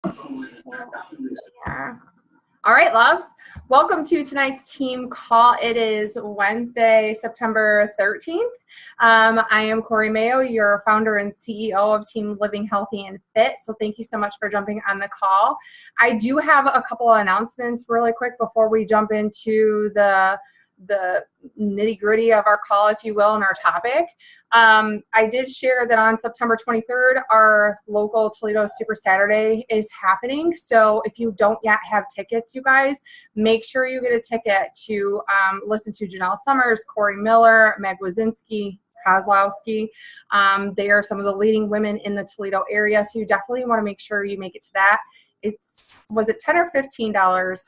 Yeah. All right, loves. Welcome to tonight's team call. It is Wednesday, September 13th. I am Corey Mayo, your founder and CEO of Team Living Healthy and Fit. So thank you so much for jumping on the call. I do have a couple of announcements really quick before we jump into the nitty-gritty of our call, if you will, and our topic. I did share that on September 23rd, our local Toledo Super Saturday is happening. So if you don't yet have tickets, you guys, make sure you get a ticket to listen to Janelle Summers, Corey Miller, Meg Wazinski, Kozlowski. They are some of the leading women in the Toledo area. So you definitely want to make sure you make it to that. Was it $10 or $15?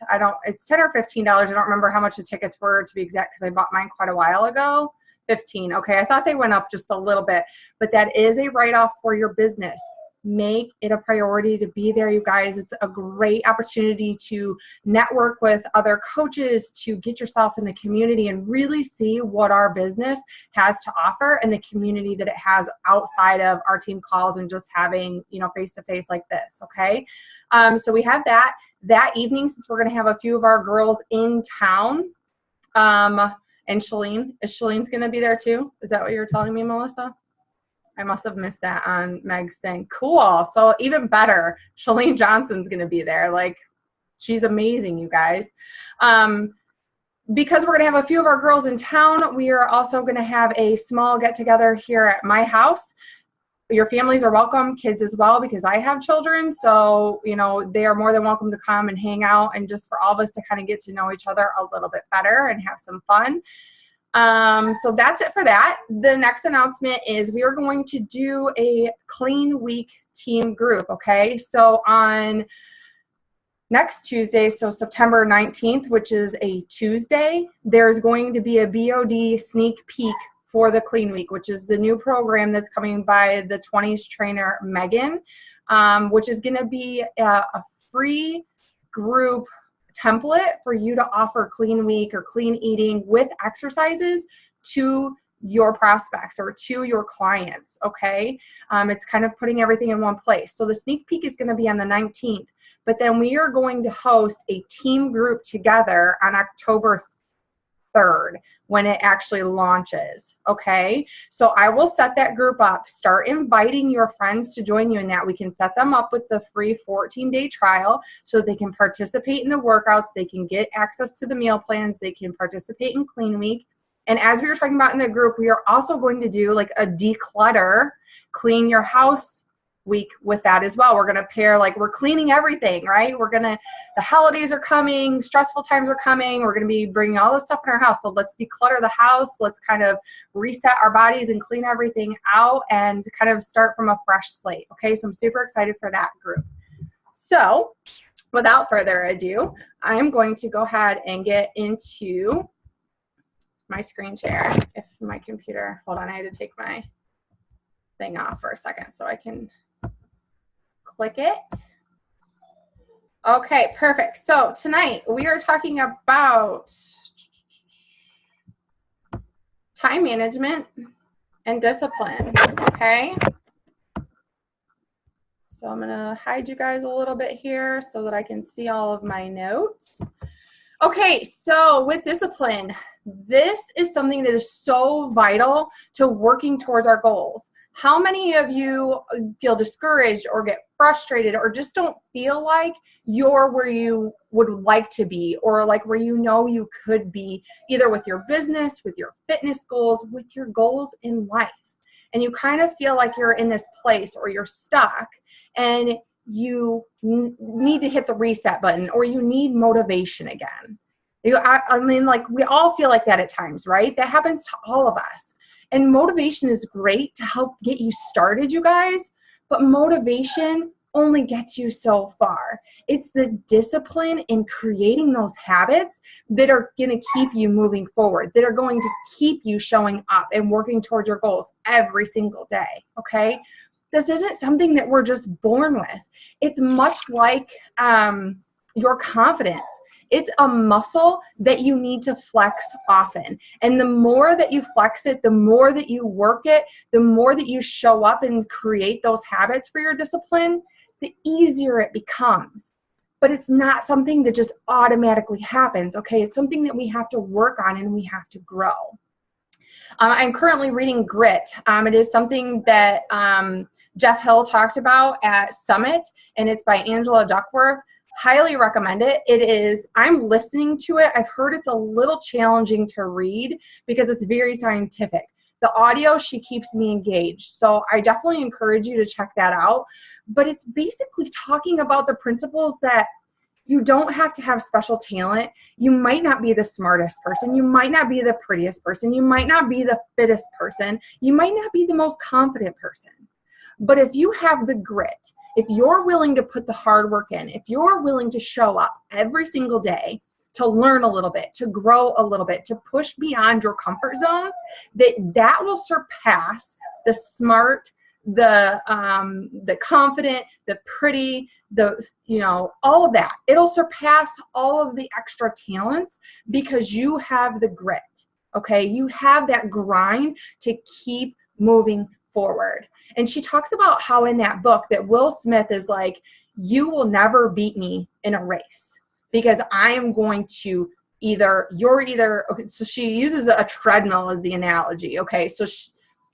It's $10 or $15. I don't remember how much the tickets were, to be exact, because I bought mine quite a while ago. 15. Okay, I thought they went up just a little bit, but that is a write-off for your business. Make it a priority to be there, you guys. It's a great opportunity to network with other coaches, to get yourself in the community and really see what our business has to offer and the community that it has outside of our team calls and just having, face-to-face like this, okay? So we have that evening, since we're going to have a few of our girls in town. And Shalene's going to be there too? Is that what you were telling me, Melissa? I must have missed that on Meg's thing. Cool. So even better, Shalene Johnson's going to be there. Like, she's amazing, you guys. Because we're going to have a few of our girls in town, we are also going to have a small get-together here at my house. Your families are welcome, kids as well, because I have children. So, they are more than welcome to come and hang out, and just for all of us to kind of get to know each other a little bit better and have some fun. So that's it for that. The next announcement is we are going to do a Clean Week team group, okay? So on next Tuesday, so September 19th, which is a Tuesday, there's going to be a BOD sneak peek for the Clean Week, which is the new program that's coming by the 20s trainer, Megan, which is going to be a free group template for you to offer Clean Week or clean eating with exercises to your prospects or to your clients, okay? It's kind of putting everything in one place. So the sneak peek is going to be on the 19th, but then we are going to host a team group together on October 3rd when it actually launches, okay? So I will set that group up. Start inviting your friends to join you in that. We can set them up with the free 14-day trial so they can participate in the workouts, they can get access to the meal plans, they can participate in Clean Week. And as we were talking about in the group, we are also going to do like a declutter, clean your house week with that as well. We're going to pair, like, we're cleaning everything, right? The holidays are coming, stressful times are coming. We're going to be bringing all this stuff in our house. So let's declutter the house. Let's kind of reset our bodies and clean everything out and kind of start from a fresh slate. Okay. So I'm super excited for that group. So without further ado, I'm going to go ahead and get into my screen share. If my computer, hold on, I had to take my thing off for a second so I can click it. Okay, perfect. So tonight we are talking about time management and discipline, okay? So I'm gonna hide you guys a little bit here so that I can see all of my notes. Okay, so with discipline, this is something that is so vital to working towards our goals. How many of you feel discouraged or get frustrated or just don't feel like you're where you would like to be, or like where you could be, either with your business, with your fitness goals, with your goals in life? And you kind of feel like you're in this place or you're stuck and you need to hit the reset button, or you need motivation again. I mean, like, we all feel like that at times, right? That happens to all of us. And motivation is great to help get you started, you guys, but motivation only gets you so far. It's the discipline in creating those habits that are going to keep you moving forward, that are going to keep you showing up and working towards your goals every single day, okay? This isn't something that we're just born with. It's much like your confidence. It's a muscle that you need to flex often. And the more that you flex it, the more that you work it, the more that you show up and create those habits for your discipline, the easier it becomes. But it's not something that just automatically happens, okay? It's something that we have to work on and we have to grow. I'm currently reading Grit. It is something that Jeff Hill talked about at Summit, and it's by Angela Duckworth. Highly recommend it. I'm listening to it. I've heard it's a little challenging to read because it's very scientific. The audio, she keeps me engaged. So I definitely encourage you to check that out. But it's basically talking about the principles that you don't have to have special talent. You might not be the smartest person. You might not be the prettiest person. You might not be the fittest person. You might not be the most confident person. But if you have the grit, if you're willing to put the hard work in, if you're willing to show up every single day to learn a little bit, to grow a little bit, to push beyond your comfort zone, that will surpass the smart, the confident, the pretty, all of that. It'll surpass all of the extra talents because you have the grit, okay? You have that grind to keep moving forward. And she talks about how in that book that Will Smith is like, you will never beat me in a race because I am going to okay, so she uses a treadmill as the analogy, okay? So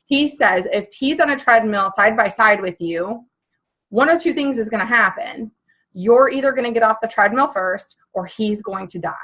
he says if he's on a treadmill side by side with you, one of two things is going to happen. You're either going to get off the treadmill first or he's going to die.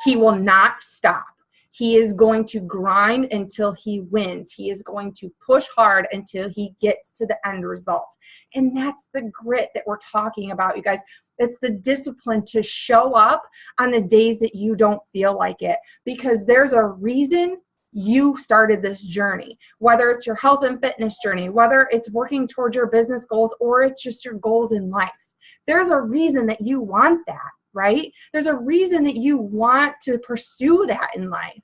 He will not stop. He is going to grind until he wins. He is going to push hard until he gets to the end result. And that's the grit that we're talking about, you guys. It's the discipline to show up on the days that you don't feel like it, because there's a reason you started this journey, whether it's your health and fitness journey, whether it's working towards your business goals, or it's just your goals in life. There's a reason that you want that, right? There's a reason that you want to pursue that in life.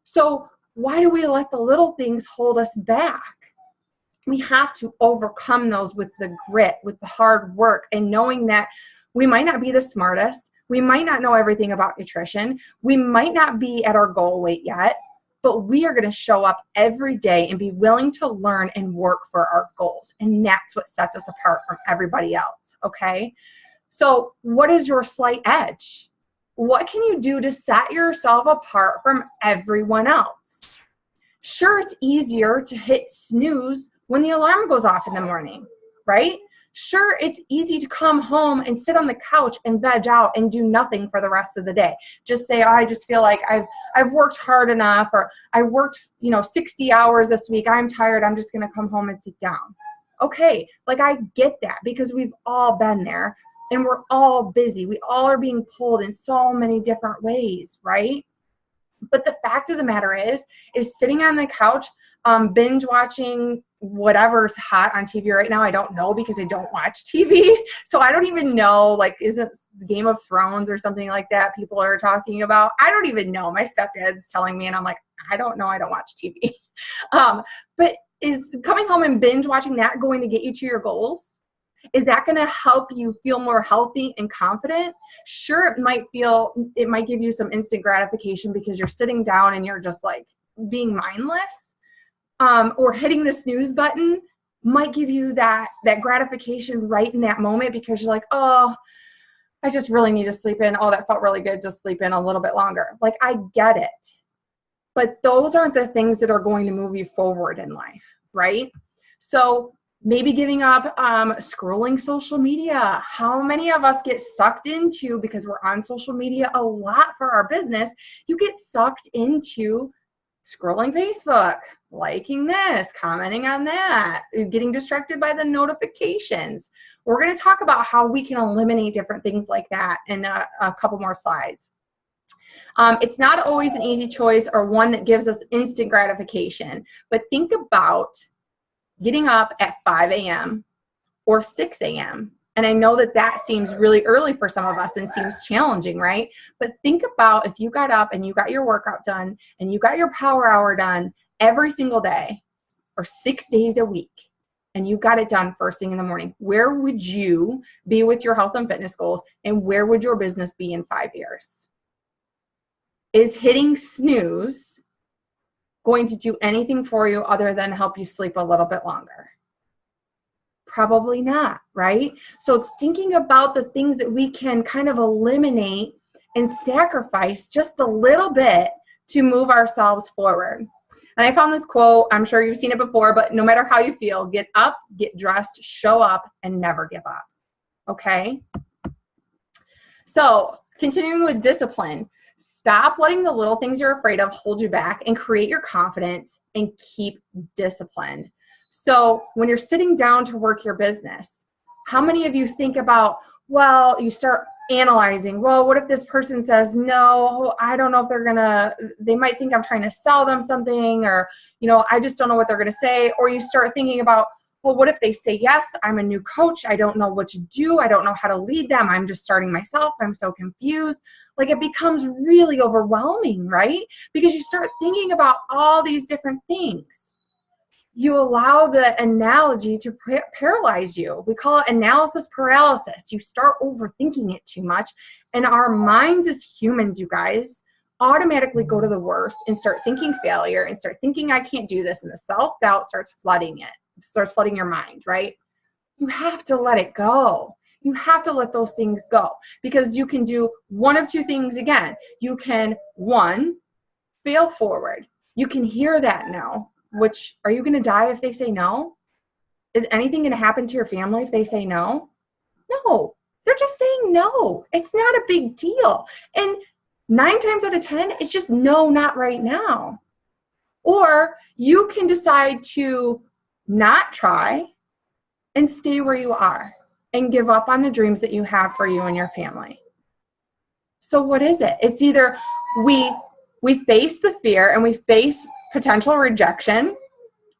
So why do we let the little things hold us back? We have to overcome those with the grit, with the hard work, and knowing that we might not be the smartest. We might not know everything about nutrition. We might not be at our goal weight yet, but we are going to show up every day and be willing to learn and work for our goals. And that's what sets us apart from everybody else, okay? So what is your slight edge? What can you do to set yourself apart from everyone else? Sure, it's easier to hit snooze when the alarm goes off in the morning, right? Sure, it's easy to come home and sit on the couch and veg out and do nothing for the rest of the day. Just say, oh, I just feel like I've worked hard enough, or I worked 60 hours this week. I'm tired. I'm just going to come home and sit down. Okay, like I get that because we've all been there and we're all busy. We all are being pulled in so many different ways, right? But the fact of the matter is sitting on the couch, binge watching whatever's hot on TV right now. I don't know because I don't watch TV. So I don't even know, like, isn't Game of Thrones or something like that people are talking about? I don't even know. My stepdad's telling me and I'm like, I don't know. I don't watch TV. But is coming home and binge watching that going to get you to your goals? Is that going to help you feel more healthy and confident? Sure, it might give you some instant gratification because you're sitting down and you're just like being mindless. Or hitting the snooze button might give you that gratification right in that moment because you're like, oh, I just really need to sleep in. Oh, that felt really good. Just sleep in a little bit longer. Like, I get it. But those aren't the things that are going to move you forward in life, right? So maybe giving up scrolling social media. How many of us get sucked into, because we're on social media a lot for our business, you get sucked into scrolling Facebook, liking this, commenting on that, getting distracted by the notifications. We're going to talk about how we can eliminate different things like that in a couple more slides. It's not always an easy choice or one that gives us instant gratification, but think about getting up at 5 a.m. or 6 a.m. And I know that seems really early for some of us and seems challenging, right? But think about if you got up and you got your workout done and you got your power hour done every single day or 6 days a week, and you got it done first thing in the morning, where would you be with your health and fitness goals, and where would your business be in 5 years? Is hitting snooze going to do anything for you other than help you sleep a little bit longer? Probably not, right? So it's thinking about the things that we can kind of eliminate and sacrifice just a little bit to move ourselves forward. And I found this quote, I'm sure you've seen it before, but no matter how you feel, get up, get dressed, show up, and never give up. Okay? So continuing with discipline, stop letting the little things you're afraid of hold you back and create your confidence and keep disciplined. So when you're sitting down to work your business, how many of you think about, well, you start analyzing, well, what if this person says no? I don't know if they might think I'm trying to sell them something, or, I just don't know what they're going to say. Or you start thinking about, well, what if they say yes? I'm a new coach. I don't know what to do. I don't know how to lead them. I'm just starting myself. I'm so confused. Like, it becomes really overwhelming, right? Because you start thinking about all these different things. You allow the analogy to paralyze you. We call it analysis paralysis. You start overthinking it too much. And our minds as humans, you guys, automatically go to the worst and start thinking failure and start thinking I can't do this. And the self-doubt starts flooding your mind, right? You have to let it go. You have to let those things go, because you can do one of two things again. You can, one, fail forward. You can hear that no. Which, are you going to die if they say no? Is anything going to happen to your family if they say no? No, they're just saying no. It's not a big deal. And 9 times out of 10, it's just no, not right now. Or you can decide to not try and stay where you are and give up on the dreams that you have for you and your family. So what is it? It's either we face the fear and we face potential rejection,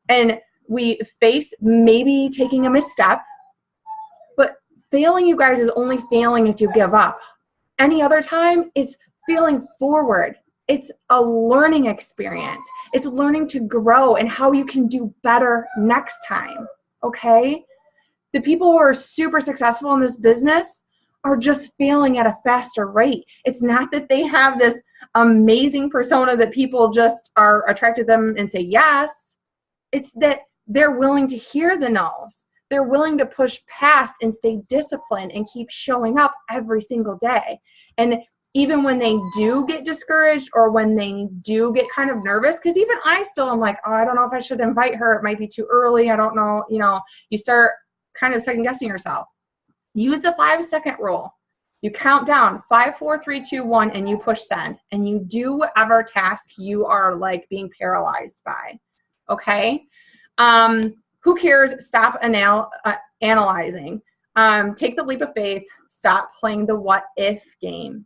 and we face maybe taking a misstep. But failing, you guys, is only failing if you give up. Any other time, it's failing forward. It's a learning experience. It's learning to grow and how you can do better next time, okay? The people who are super successful in this business are just failing at a faster rate. It's not that they have this amazing persona that people just are attracted to them and say yes. It's that they're willing to hear the no's. They're willing to push past and stay disciplined and keep showing up every single day. And even when they do get discouraged or when they do get kind of nervous, because even I still am like, oh, I don't know if I should invite her. It might be too early. I don't know. You start kind of second guessing yourself. Use the 5-second rule. You count down 5, 4, 3, 2, 1, and you push send. And you do whatever task you are like being paralyzed by. Okay? Who cares? Stop analyzing. Take the leap of faith. Stop playing the what if game.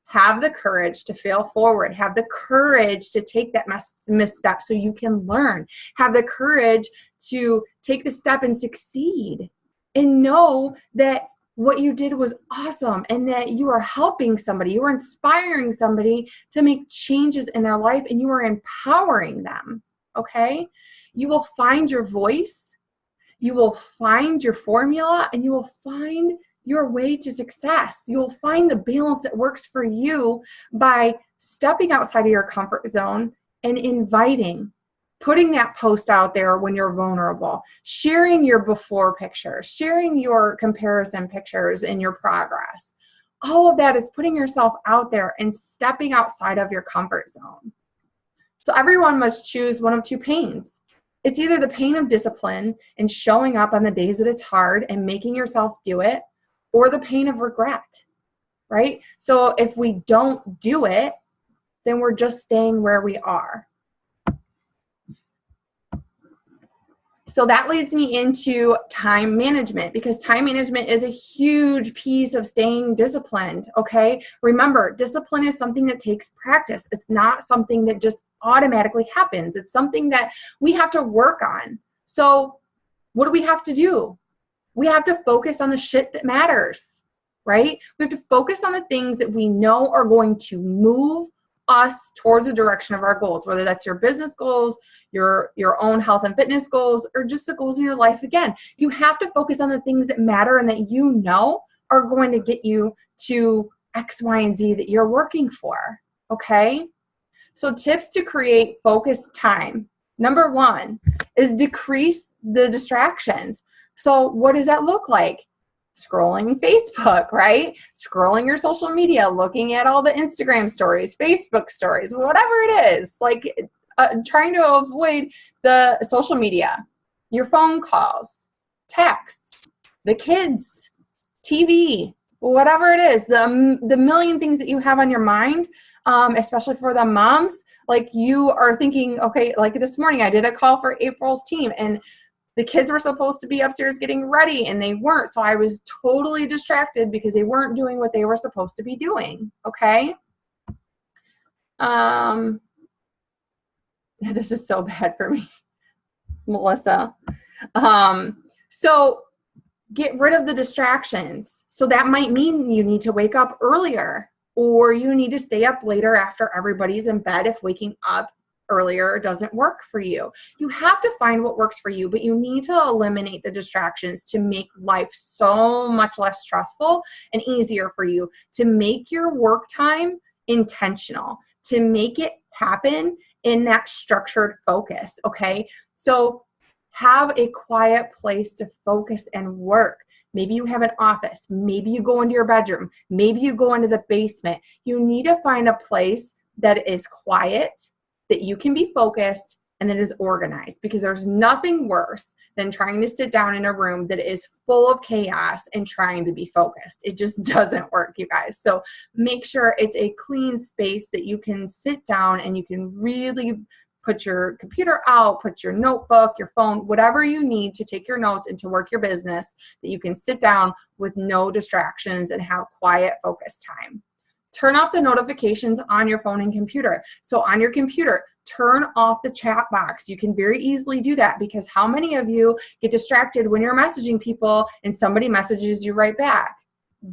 Have the courage to fail forward. Have the courage to take that misstep so you can learn. Have the courage to take the step and succeed. And know that what you did was awesome and that you are helping somebody. You are inspiring somebody to make changes in their life, and you are empowering them, okay? You will find your voice. You will find your formula, and you will find your way to success. You will find the balance that works for you by stepping outside of your comfort zone and inviting, putting that post out there when you're vulnerable, sharing your before pictures, sharing your comparison pictures and your progress. All of that is putting yourself out there and stepping outside of your comfort zone. So everyone must choose one of two pains. It's either the pain of discipline and showing up on the days that it's hard and making yourself do it, or the pain of regret, right? So if we don't do it, then we're just staying where we are. So that leads me into time management, because time management is a huge piece of staying disciplined, okay? Remember, discipline is something that takes practice. It's not something that just automatically happens. It's something that we have to work on. So what do we have to do? We have to focus on the shit that matters, right? We have to focus on the things that we know are going to move us towards the direction of our goals, whether that's your business goals, your own health and fitness goals, or just the goals in your life. Again, you have to focus on the things that matter and that you know are going to get you to X, Y, and Z that you're working for, okay? So tips to create focused time. Number 1 is decrease the distractions. So what does that look like? Scrolling Facebook, right? Scrolling your social media, looking at all the Instagram stories, Facebook stories, whatever it is, like trying to avoid the social media, your phone calls, texts, the kids, TV, whatever it is, the million things that you have on your mind, especially for the moms, like you are thinking, okay, like this morning I did a call for April's team and the kids were supposed to be upstairs getting ready and they weren't. So I was totally distracted because they weren't doing what they were supposed to be doing. Okay. This is so bad for me, Melissa. So get rid of the distractions. So that might mean you need to wake up earlier or you need to stay up later after everybody's in bed if waking up earlier doesn't work for you. You have to find what works for you, but you need to eliminate the distractions to make life so much less stressful and easier for you, to make your work time intentional, to make it happen in that structured focus, okay? So have a quiet place to focus and work. Maybe you have an office. Maybe you go into your bedroom. Maybe you go into the basement. You need to find a place that is quiet, that you can be focused, and that is organized, because there's nothing worse than trying to sit down in a room that is full of chaos and trying to be focused. It just doesn't work, you guys. So make sure it's a clean space that you can sit down and you can really put your computer out, put your notebook, your phone, whatever you need to take your notes and to work your business, that you can sit down with no distractions and have quiet, focused time. Turn off the notifications on your phone and computer. So on your computer, turn off the chat box. You can very easily do that, because how many of you get distracted when you're messaging people and somebody messages you right back?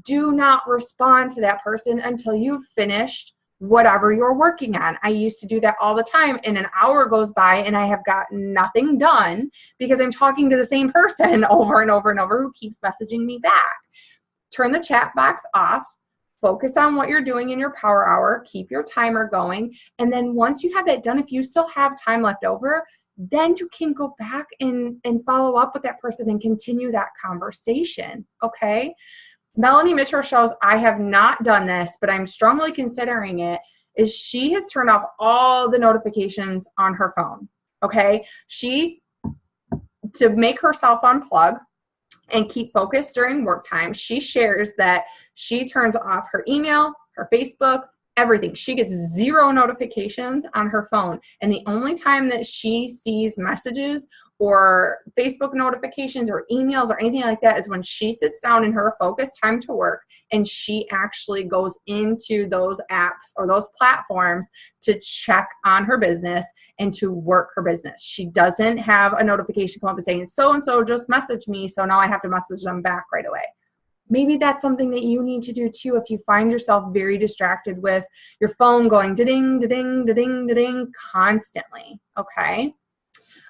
Do not respond to that person until you've finished whatever you're working on. I used to do that all the time, and an hour goes by and I have got nothing done because I'm talking to the same person over and over and over who keeps messaging me back. Turn the chat box off. Focus on what you're doing in your power hour, keep your timer going, and then once you have that done, if you still have time left over, then you can go back and follow up with that person and continue that conversation, okay? Melanie Mitchell shows, I have not done this, but I'm strongly considering it, is she has turned off all the notifications on her phone, okay? To make herself unplug and keep focused during work time, she shares that she turns off her email, her Facebook, everything. She gets 0 notifications on her phone. And the only time that she sees messages or Facebook notifications or emails or anything like that is when she sits down in her focused time to work and she actually goes into those apps or those platforms to check on her business and to work her business. She doesn't have a notification come up and saying, so-and-so just messaged me, so now I have to message them back right away. Maybe that's something that you need to do too if you find yourself very distracted with your phone going da-ding, da-ding, da-ding, da-ding constantly, okay?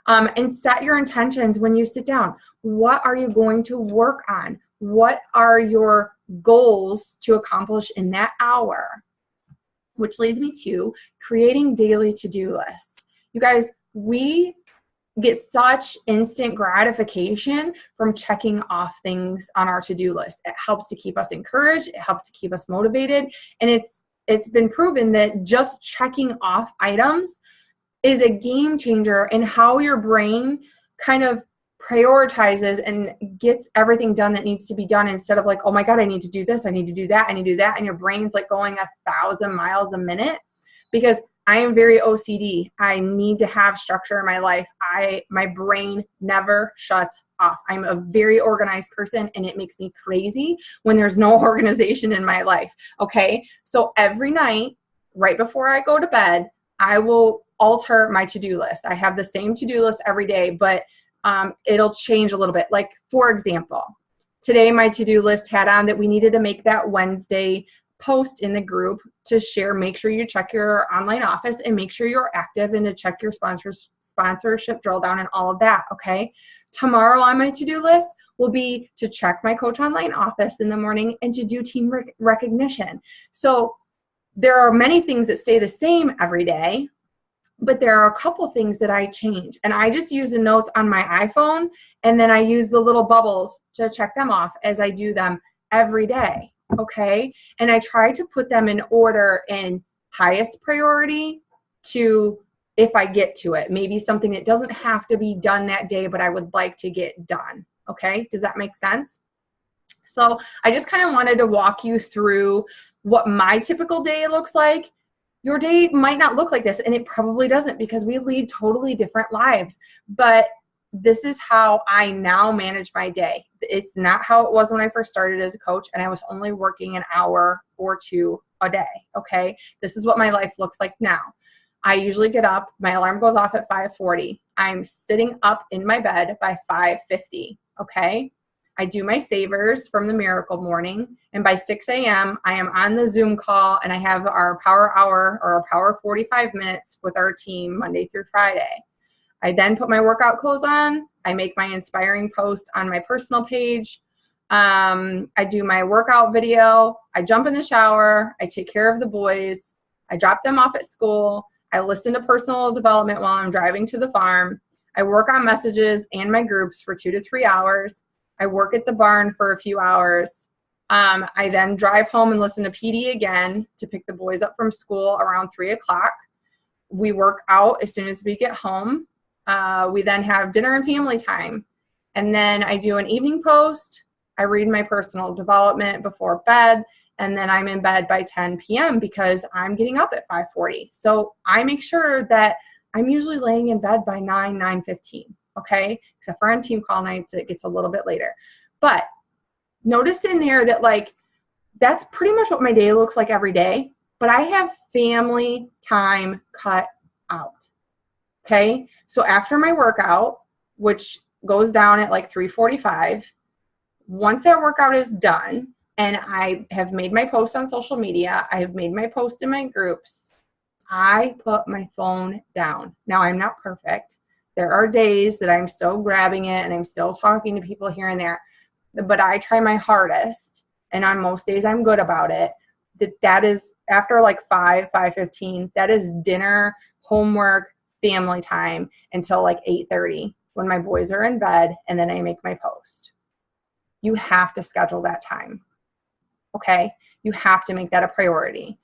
And set your intentions when you sit down. What are you going to work on? What are your goals to accomplish in that hour? Which leads me to creating daily to-do lists. You guys, we get such instant gratification from checking off things on our to-do list. It helps to keep us encouraged. It helps to keep us motivated. And it's been proven that just checking off items is a game changer in how your brain kind of prioritizes and gets everything done that needs to be done, instead of like, oh my God, I need to do this, I need to do that, I need to do that. And your brain's like going 1,000 miles a minute, because I am very OCD. I need to have structure in my life. My brain never shuts off. I'm a very organized person, and it makes me crazy when there's no organization in my life. Okay. So every night, right before I go to bed, I will alter my to-do list. I have the same to-do list every day, but it'll change a little bit. Like, for example, today my to-do list had on that we needed to make that Wednesday post in the group to share. Make sure you check your online office and make sure you're active, and to check your sponsorship drill down and all of that, okay? Tomorrow on my to-do list will be to check my Coach Online office in the morning and to do team recognition. So there are many things that stay the same every day, But there are a couple things that I change, and I just use the notes on my iPhone, and then I use the little bubbles to check them off as I do them every day, okay? And I try to put them in order in highest priority to if I get to it, maybe something that doesn't have to be done that day, but I would like to get done, okay? Does that make sense? So I just kind of wanted to walk you through what my typical day looks like. Your day might not look like this, and it probably doesn't because we lead totally different lives. But this is how I now manage my day. It's not how it was when I first started as a coach, and I was only working an hour or two a day, okay? This is what my life looks like now. I usually get up, my alarm goes off at 5:40. I'm sitting up in my bed by 5:50, okay? I do my savers from the Miracle Morning, and by 6 a.m. I am on the Zoom call, and I have our power hour or our power 45 minutes with our team Monday through Friday. I then put my workout clothes on. I make my inspiring post on my personal page. I do my workout video. I jump in the shower. I take care of the boys. I drop them off at school. I listen to personal development while I'm driving to the farm. I work on messages and my groups for 2 to 3 hours. I work at the barn for a few hours. I then drive home and listen to PD again to pick the boys up from school around 3 o'clock. We work out as soon as we get home. We then have dinner and family time. And then I do an evening post. I read my personal development before bed. And then I'm in bed by 10 p.m. because I'm getting up at 5:40. So I make sure that I'm usually laying in bed by 9:15, okay? Except for on team call nights, it gets a little bit later. But notice in there that, like, that's pretty much what my day looks like every day. But I have family time cut out, okay? So after my workout, which goes down at like 3:45, once that workout is done, and I have made my post on social media, I have made my post in my groups, I put my phone down. Now, I'm not perfect. There are days that I'm still grabbing it and I'm still talking to people here and there, but I try my hardest, and on most days I'm good about it. That is after like 5:15, that is dinner, homework, family time until like 8:30 when my boys are in bed, and then I make my post. You have to schedule that time. Okay, you have to make that a priority.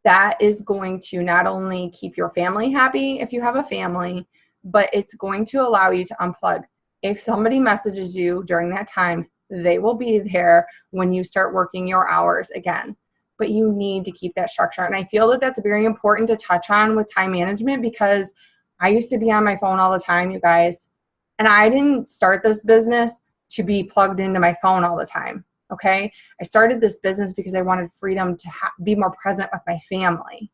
That is going to not only keep your family happy if you have a family, but it's going to allow you to unplug. If somebody messages you during that time, they will be there when you start working your hours again. But you need to keep that structure. And I feel that that's very important to touch on with time management, because I used to be on my phone all the time, you guys. And I didn't start this business to be plugged into my phone all the time. Okay, I started this business because I wanted freedom to be more present with my family.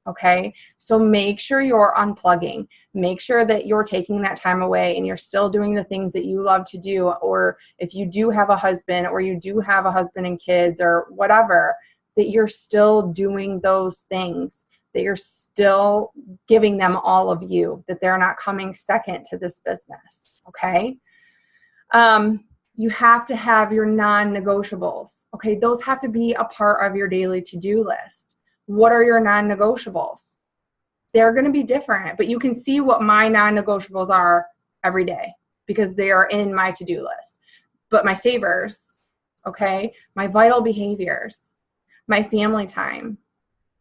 Okay, so make sure you're unplugging. Make sure that you're taking that time away and you're still doing the things that you love to do. Or if you do have a husband, or you do have a husband and kids, or whatever, that you're still doing those things, that you're still giving them all of you, that they're not coming second to this business. Okay. You have to have your non-negotiables. Okay, those have to be a part of your daily to-do list. What are your non-negotiables? They're going to be different, but you can see what my non-negotiables are every day because they are in my to-do list. But my savers, okay, my vital behaviors, my family time,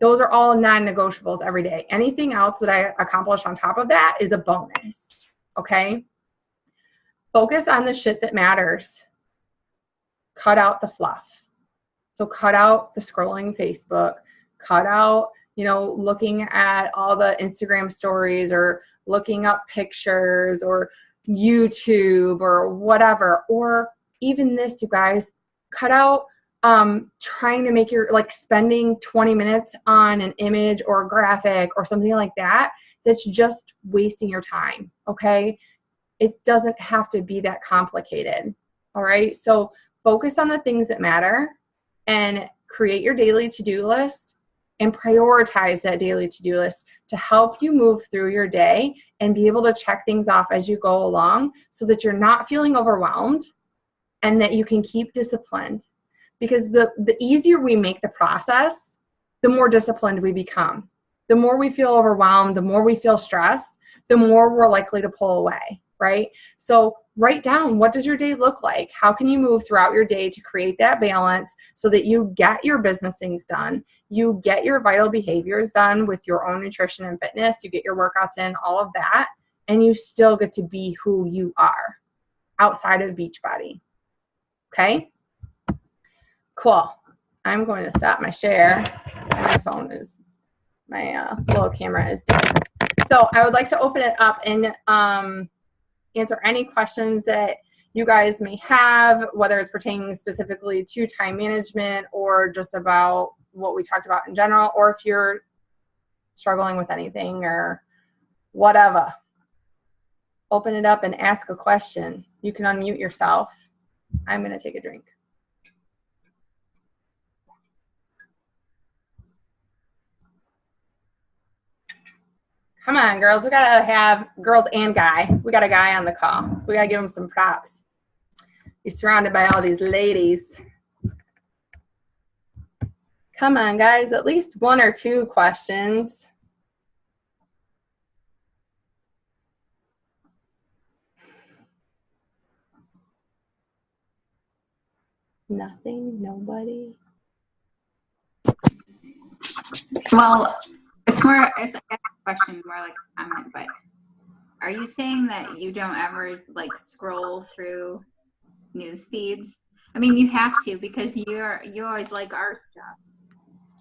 those are all non-negotiables every day. Anything else that I accomplish on top of that is a bonus, okay? Focus on the shit that matters. Cut out the fluff. So cut out the scrolling Facebook. Cut out, looking at all the Instagram stories or looking up pictures or YouTube or whatever. Or even this, you guys, cut out trying to make spending 20 minutes on an image or a graphic or something like that. That's just wasting your time, okay? It doesn't have to be that complicated, all right? So focus on the things that matter and create your daily to-do list and prioritize that daily to-do list to help you move through your day and be able to check things off as you go along so that you're not feeling overwhelmed and that you can keep disciplined. Because the easier we make the process, the more disciplined we become. The more we feel overwhelmed, the more we feel stressed, the more we're likely to pull away, right? So write down, what does your day look like? How can you move throughout your day to create that balance so that you get your business things done, you get your vital behaviors done with your own nutrition and fitness, you get your workouts in, all of that, and you still get to be who you are outside of Beachbody. Okay? Cool. I'm going to stop my share. My little camera is dead. So I would like to open it up and answer any questions that you guys may have, whether it's pertaining specifically to time management or just about what we talked about in general, or if you're struggling with anything or whatever. Open it up and ask a question. You can unmute yourself. I'm going to take a drink. Come on, girls. We got to have girls and guy. We got a guy on the call. We got to give him some props. He's surrounded by all these ladies. Come on, guys. At least one or two questions. Nothing? Nobody? Well, it's a question, more like a comment, but are you saying that you don't ever like scroll through news feeds? I mean, you have to, because you always like our stuff.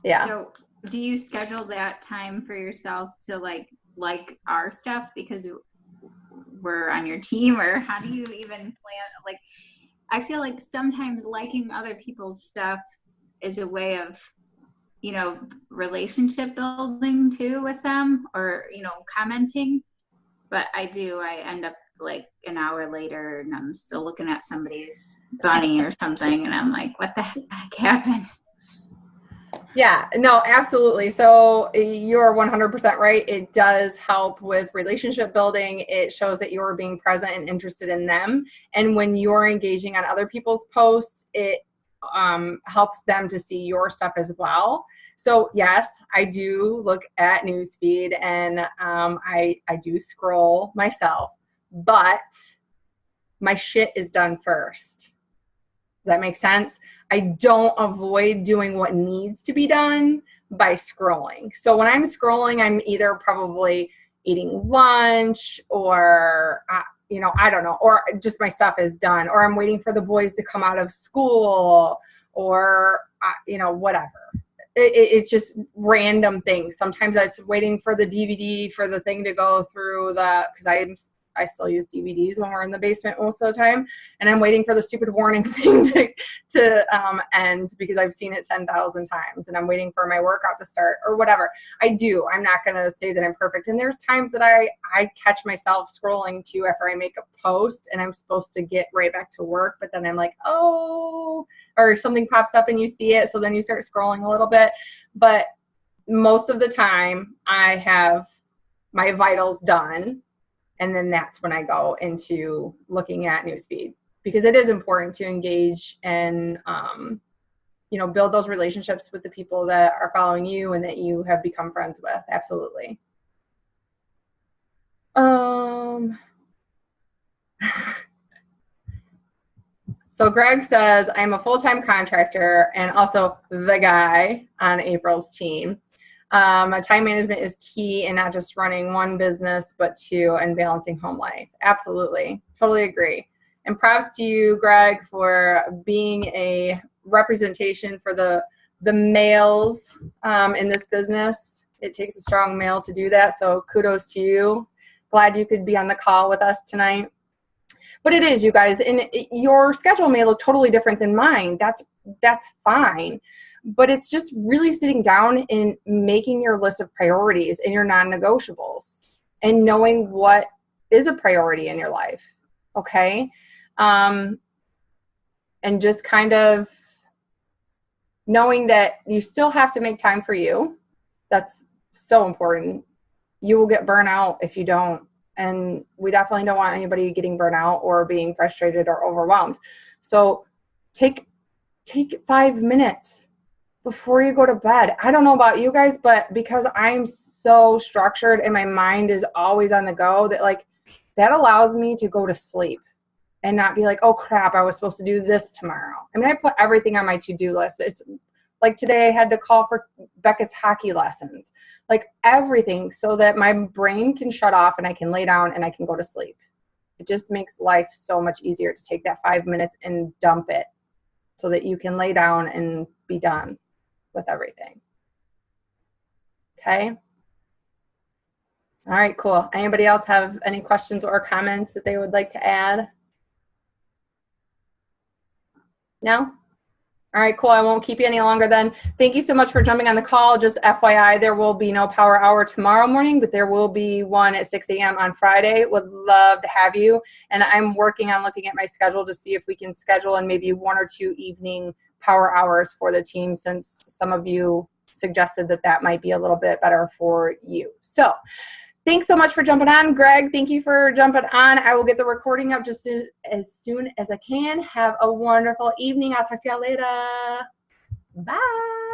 Yeah. So do you schedule that time for yourself to like our stuff because we're on your team, or how do you even plan? Like, I feel like sometimes liking other people's stuff is a way of, you know, relationship building too with them, or, you know, commenting. But I end up like an hour later and I'm still looking at somebody's bunny or something, and I'm like, what the heck happened? Yeah, no, absolutely. So you're 100% right. It does help with relationship building. It shows that you're being present and interested in them. And when you're engaging on other people's posts, it helps them to see your stuff as well. So yes, I do look at newsfeed, and I do scroll myself, but my shit is done first. Does that make sense? I don't avoid doing what needs to be done by scrolling. So when I'm scrolling, I'm either probably eating lunch or, you know, I don't know, or just my stuff is done, or I'm waiting for the boys to come out of school, or, you know, whatever. It's just random things. Sometimes it's waiting for the DVD for the thing to go through because I still use DVDs when we're in the basement most of the time, and I'm waiting for the stupid warning thing to end because I've seen it 10,000 times, and I'm waiting for my workout to start or whatever. I do. I'm not going to say that I'm perfect. And there's times that I catch myself scrolling too after I make a post and I'm supposed to get right back to work, but then I'm like, oh, or something pops up and you see it, so then you start scrolling a little bit. But most of the time I have my vitals done, and then that's when I go into looking at newsfeed, because it is important to engage and, you know, build those relationships with the people that are following you and that you have become friends with. Absolutely. So Greg says, I'm a full-time contractor and also the guy on April's team. Time management is key in not just running one business, but two, and balancing home life. Absolutely. Totally agree. And props to you, Greg, for being a representation for the males in this business. It takes a strong male to do that. So kudos to you. Glad you could be on the call with us tonight. But it is, you guys, and your schedule may look totally different than mine. That's fine. But it's just really sitting down and making your list of priorities and your non-negotiables and knowing what is a priority in your life, okay? And just kind of knowing that you still have to make time for you. That's so important. You will get burnout if you don't. And we definitely don't want anybody getting burnout or being frustrated or overwhelmed. So take 5 minutes before you go to bed. I don't know about you guys, but because I'm so structured and my mind is always on the go, that like that allows me to go to sleep and not be like, oh crap, I was supposed to do this tomorrow. I mean, I put everything on my to-do list. It's like today I had to call for Beckett's hockey lessons, like everything, so that my brain can shut off and I can lay down and I can go to sleep. It just makes life so much easier to take that 5 minutes and dump it so that you can lay down and be done with everything. Okay. All right, cool. Anybody else have any questions or comments that they would like to add? No? All right, cool. I won't keep you any longer then. Thank you so much for jumping on the call. Just FYI, there will be no power hour tomorrow morning, but there will be one at 6 a.m. on Friday. Would love to have you. And I'm working on looking at my schedule to see if we can schedule in maybe 1 or 2 evening power hours for the team, since some of you suggested that that might be a little bit better for you. So thanks so much for jumping on. Greg, thank you for jumping on. I will get the recording up just as soon as I can. Have a wonderful evening. I'll talk to y'all later. Bye.